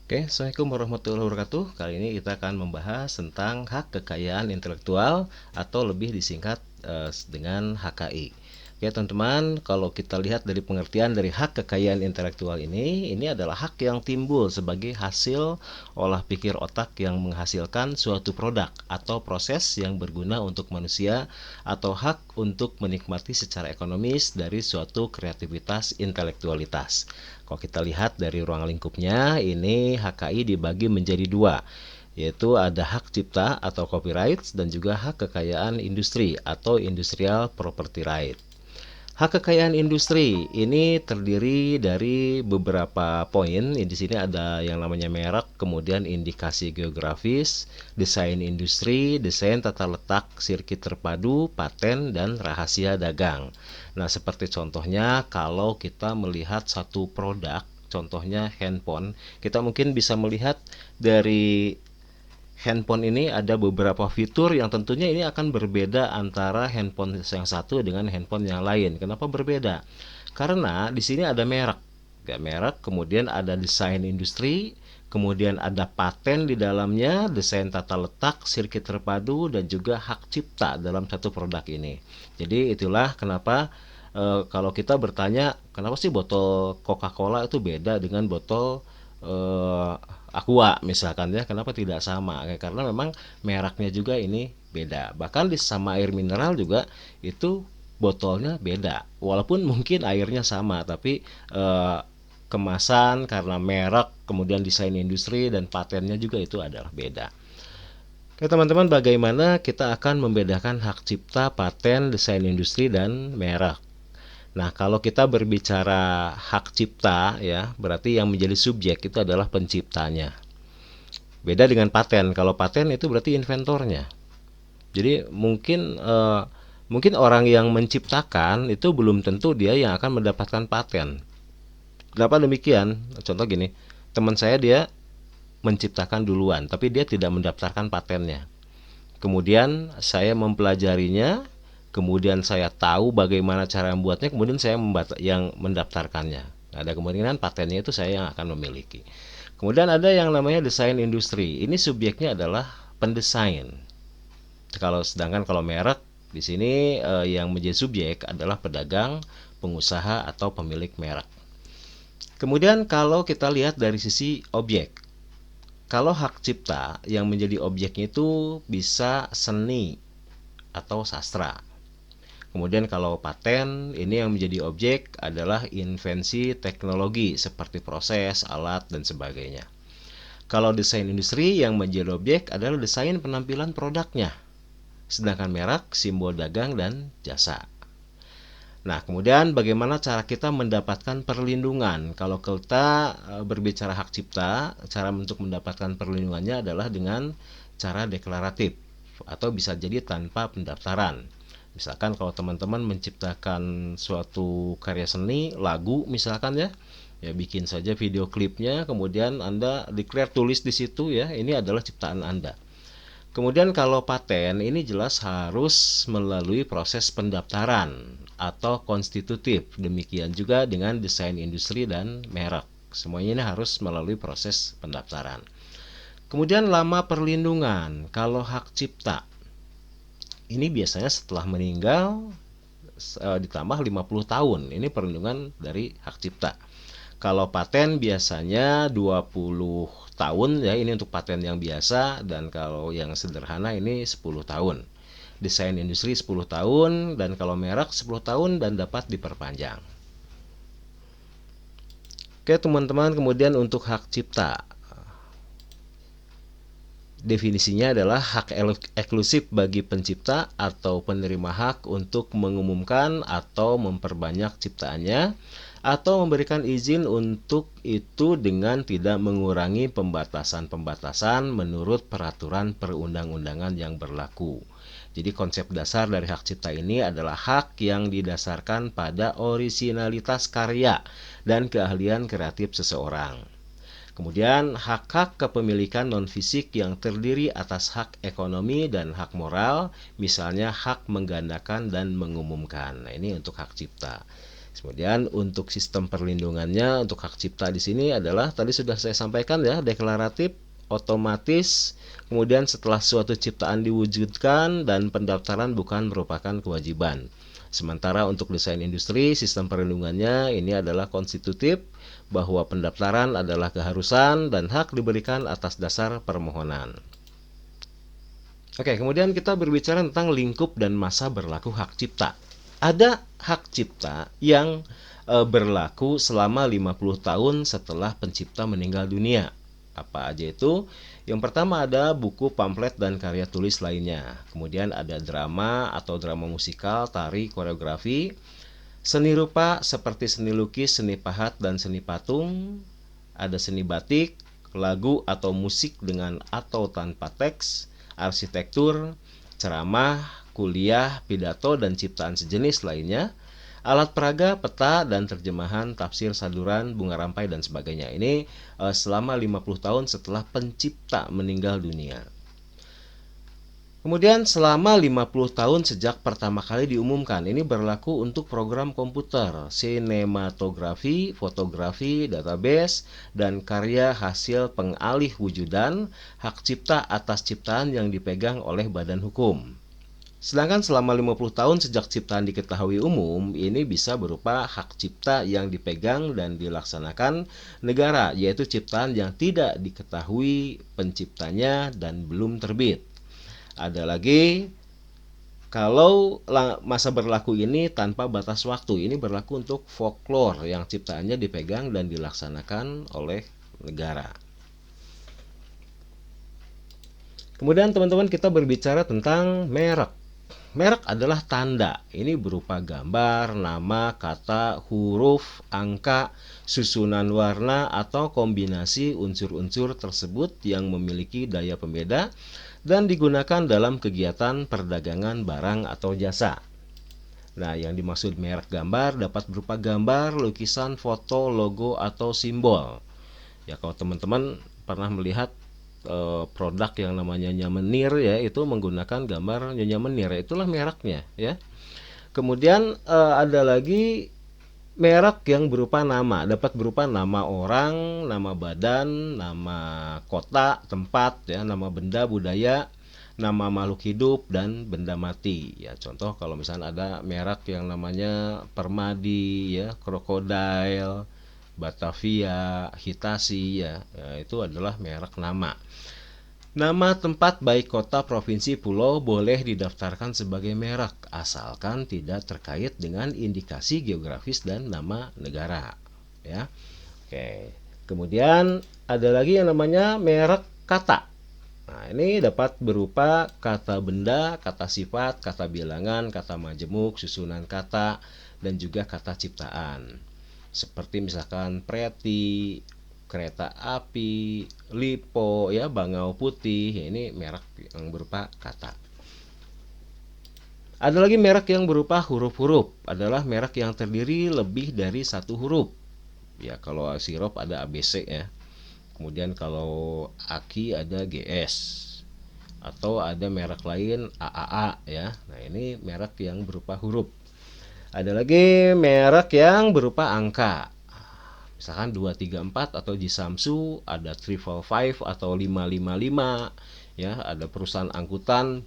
Oke, Assalamualaikum warahmatullahi wabarakatuh. Kali ini kita akan membahas tentang hak kekayaan intelektual atau lebih disingkat dengan HKI. Oke, teman-teman, kalau kita lihat dari pengertian dari hak kekayaan intelektual ini adalah hak yang timbul sebagai hasil olah pikir otak yang menghasilkan suatu produk atau proses yang berguna untuk manusia atau hak untuk menikmati secara ekonomis dari suatu kreativitas intelektualitas. Kalau kita lihat dari ruang lingkupnya, ini HKI dibagi menjadi dua, yaitu ada hak cipta atau copyright dan juga hak kekayaan industri atau industrial property right. Hak kekayaan industri ini terdiri dari beberapa poin. Di sini ada yang namanya merek, kemudian indikasi geografis, desain industri, desain tata letak sirkuit terpadu, paten, dan rahasia dagang. Nah, seperti contohnya kalau kita melihat satu produk, contohnya handphone, kita mungkin bisa melihat dari handphone ini ada beberapa fitur yang tentunya ini akan berbeda antara handphone yang satu dengan handphone yang lain. Kenapa berbeda? Karena di sini ada merek, merek, kemudian ada desain industri, kemudian ada paten di dalamnya, desain tata letak, sirkuit terpadu, dan juga hak cipta dalam satu produk ini. Jadi itulah kenapa kalau kita bertanya kenapa sih botol Coca-Cola itu beda dengan botol eh, Aqua misalkan ya, kenapa tidak sama? Karena memang mereknya juga ini beda. Bahkan di sama air mineral juga itu botolnya beda. Walaupun mungkin airnya sama, tapi kemasan karena merek, kemudian desain industri dan patennya juga itu adalah beda. Oke teman-teman, bagaimana kita akan membedakan hak cipta, paten, desain industri, dan merek? Nah, kalau kita berbicara hak cipta ya, berarti yang menjadi subjek itu adalah penciptanya. Beda dengan paten. Kalau paten itu berarti inventornya. Jadi mungkin orang yang menciptakan itu belum tentu dia yang akan mendapatkan paten. Kenapa demikian? Contoh gini, teman saya dia menciptakan duluan, tapi dia tidak mendaftarkan patennya. Kemudian saya mempelajarinya, kemudian saya tahu bagaimana cara membuatnya, kemudian saya yang mendaftarkannya. Ada kemungkinan patennya itu saya yang akan memiliki. Kemudian ada yang namanya desain industri. Ini subjeknya adalah pendesain. Sedangkan kalau merek di sini yang menjadi subjek adalah pedagang, pengusaha atau pemilik merek. Kemudian kalau kita lihat dari sisi objek, kalau hak cipta yang menjadi objeknya itu bisa seni atau sastra. Kemudian kalau paten ini yang menjadi objek adalah invensi teknologi seperti proses, alat, dan sebagainya. Kalau desain industri yang menjadi objek adalah desain penampilan produknya. Sedangkan merek, simbol dagang, dan jasa. Nah, kemudian bagaimana cara kita mendapatkan perlindungan? Kalau kita berbicara hak cipta, cara untuk mendapatkan perlindungannya adalah dengan cara deklaratif atau bisa jadi tanpa pendaftaran. Misalkan kalau teman-teman menciptakan suatu karya seni, lagu misalkan ya bikin saja video klipnya, kemudian Anda declare, tulis di situ ya, ini adalah ciptaan Anda. Kemudian kalau paten ini jelas harus melalui proses pendaftaran atau konstitutif. Demikian juga dengan desain industri dan merek. Semuanya ini harus melalui proses pendaftaran. Kemudian lama perlindungan. Kalau hak cipta ini biasanya setelah meninggal ditambah 50 tahun. Ini perlindungan dari hak cipta. Kalau paten biasanya 20 tahun ya, ini untuk paten yang biasa, dan kalau yang sederhana ini 10 tahun. Desain industri 10 tahun, dan kalau merek 10 tahun dan dapat diperpanjang. Oke teman-teman, kemudian untuk hak cipta, definisinya adalah hak eksklusif bagi pencipta atau penerima hak untuk mengumumkan atau memperbanyak ciptaannya atau memberikan izin untuk itu dengan tidak mengurangi pembatasan-pembatasan menurut peraturan perundang-undangan yang berlaku. Jadi konsep dasar dari hak cipta ini adalah hak yang didasarkan pada orisinalitas karya dan keahlian kreatif seseorang. Kemudian hak-hak kepemilikan non-fisik yang terdiri atas hak ekonomi dan hak moral, misalnya hak menggandakan dan mengumumkan. Nah, ini untuk hak cipta. Kemudian untuk sistem perlindungannya untuk hak cipta di sini adalah tadi sudah saya sampaikan ya, deklaratif, otomatis, kemudian setelah suatu ciptaan diwujudkan dan pendaftaran bukan merupakan kewajiban. Sementara untuk desain industri, sistem perlindungannya ini adalah konstitutif, bahwa pendaftaran adalah keharusan dan hak diberikan atas dasar permohonan. Oke, kemudian kita berbicara tentang lingkup dan masa berlaku hak cipta. Ada hak cipta yang berlaku selama 50 tahun setelah pencipta meninggal dunia. Apa aja itu? Yang pertama ada buku, pamflet, dan karya tulis lainnya. Kemudian ada drama atau drama musikal, tari, koreografi, seni rupa seperti seni lukis, seni pahat, dan seni patung. Ada seni batik, lagu atau musik dengan atau tanpa teks, arsitektur, ceramah, kuliah, pidato, dan ciptaan sejenis lainnya, alat peraga, peta, dan terjemahan, tafsir, saduran, bunga rampai, dan sebagainya. Ini selama 50 tahun setelah pencipta meninggal dunia. Kemudian selama 50 tahun sejak pertama kali diumumkan, ini berlaku untuk program komputer, sinematografi, fotografi, database, dan karya hasil pengalih wujudan, hak cipta atas ciptaan yang dipegang oleh badan hukum. Sedangkan selama 50 tahun sejak ciptaan diketahui umum, ini bisa berupa hak cipta yang dipegang dan dilaksanakan negara, yaitu ciptaan yang tidak diketahui penciptanya dan belum terbit. Ada lagi, kalau masa berlaku ini tanpa batas waktu, ini berlaku untuk folklore yang ciptaannya dipegang dan dilaksanakan oleh negara. Kemudian teman-teman kita berbicara tentang merek. Merek adalah tanda. Ini berupa gambar, nama, kata, huruf, angka, susunan warna, atau kombinasi unsur-unsur tersebut yang memiliki daya pembeda dan digunakan dalam kegiatan perdagangan barang atau jasa. Nah, yang dimaksud merek gambar dapat berupa gambar, lukisan, foto, logo, atau simbol. Ya, kalau teman-teman pernah melihat produk yang namanya Nyonya Menir ya, itu menggunakan gambar Nyonya Menir, itulah mereknya ya. Kemudian ada lagi merek yang berupa nama, dapat berupa nama orang, nama badan, nama kota, tempat ya, nama benda, budaya, nama makhluk hidup, dan benda mati ya. Contoh kalau misalnya ada merek yang namanya Permadi ya, Crocodile, Batavia, Hitachi ya, itu adalah merek nama. Nama tempat baik kota, provinsi, pulau boleh didaftarkan sebagai merek asalkan tidak terkait dengan indikasi geografis dan nama negara ya. Oke. Kemudian ada lagi yang namanya merek kata. Nah, ini dapat berupa kata benda, kata sifat, kata bilangan, kata majemuk, susunan kata, dan juga kata ciptaan. Seperti misalkan preti, kereta api, lipo ya, bangau putih, ya, ini merek yang berupa kata. Ada lagi merek yang berupa huruf-huruf, adalah merek yang terdiri lebih dari satu huruf. Ya, kalau sirup ada ABC ya. Kemudian kalau aki ada GS. Atau ada merek lain AAA ya. Nah, ini merek yang berupa huruf. Ada lagi merek yang berupa angka. Misalkan 234 atau Jisamsu, ada 355 atau 555 ya, ada perusahaan angkutan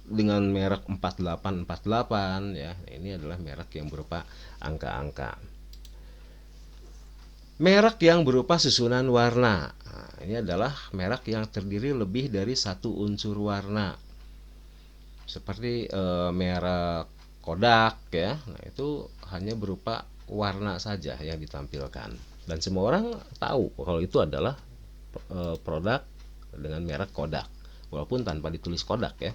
dengan merek 4848 ya. Ini adalah merek yang berupa angka-angka. Merek yang berupa susunan warna. Nah, ini adalah merek yang terdiri lebih dari satu unsur warna. Seperti merek Kodak ya. Nah, itu hanya berupa warna saja yang ditampilkan. Dan semua orang tahu kalau itu adalah produk dengan merek Kodak, walaupun tanpa ditulis Kodak ya.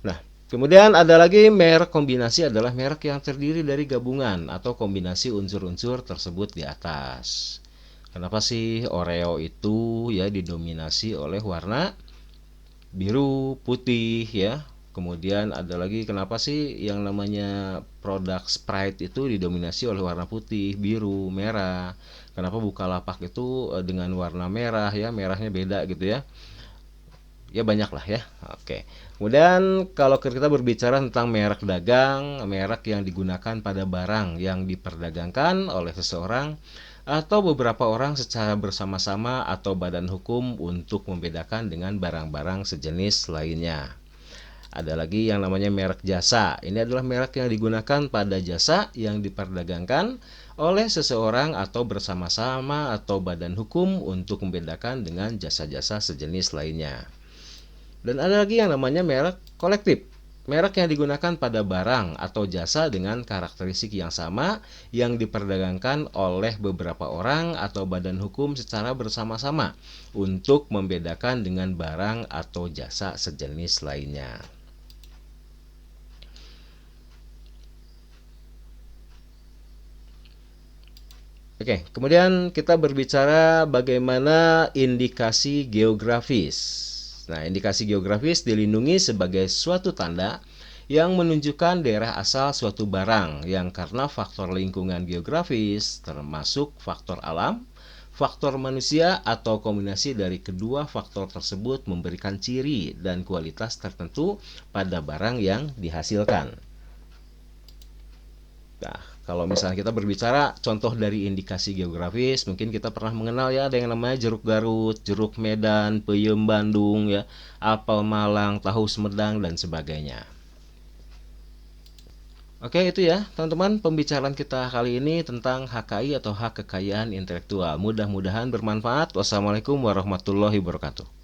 Nah, kemudian ada lagi merek kombinasi, adalah merek yang terdiri dari gabungan atau kombinasi unsur-unsur tersebut di atas. Kenapa sih Oreo itu ya didominasi oleh warna biru, putih ya. Kemudian ada lagi, kenapa sih yang namanya produk Sprite itu didominasi oleh warna putih, biru, merah. Kenapa Bukalapak itu dengan warna merah ya, merahnya beda gitu ya. Ya banyak lah ya. Oke. Kemudian kalau kita berbicara tentang merek dagang, merek yang digunakan pada barang yang diperdagangkan oleh seseorang atau beberapa orang secara bersama-sama atau badan hukum untuk membedakan dengan barang-barang sejenis lainnya. Ada lagi yang namanya merek jasa. Ini adalah merek yang digunakan pada jasa yang diperdagangkan oleh seseorang atau bersama-sama atau badan hukum untuk membedakan dengan jasa-jasa sejenis lainnya. Dan ada lagi yang namanya merek kolektif. Merek yang digunakan pada barang atau jasa dengan karakteristik yang sama yang diperdagangkan oleh beberapa orang atau badan hukum secara bersama-sama untuk membedakan dengan barang atau jasa sejenis lainnya. Oke, kemudian kita berbicara bagaimana indikasi geografis. Nah, indikasi geografis dilindungi sebagai suatu tanda yang menunjukkan daerah asal suatu barang yang karena faktor lingkungan geografis termasuk faktor alam, faktor manusia atau kombinasi dari kedua faktor tersebut memberikan ciri dan kualitas tertentu pada barang yang dihasilkan. Nah, kalau misalnya kita berbicara contoh dari indikasi geografis, mungkin kita pernah mengenal ya ada yang namanya jeruk Garut, jeruk Medan, peyem Bandung ya, apel Malang, tahu Sumedang dan sebagainya. Oke, itu ya, teman-teman, pembicaraan kita kali ini tentang HKI atau hak kekayaan intelektual. Mudah-mudahan bermanfaat. Wassalamualaikum warahmatullahi wabarakatuh.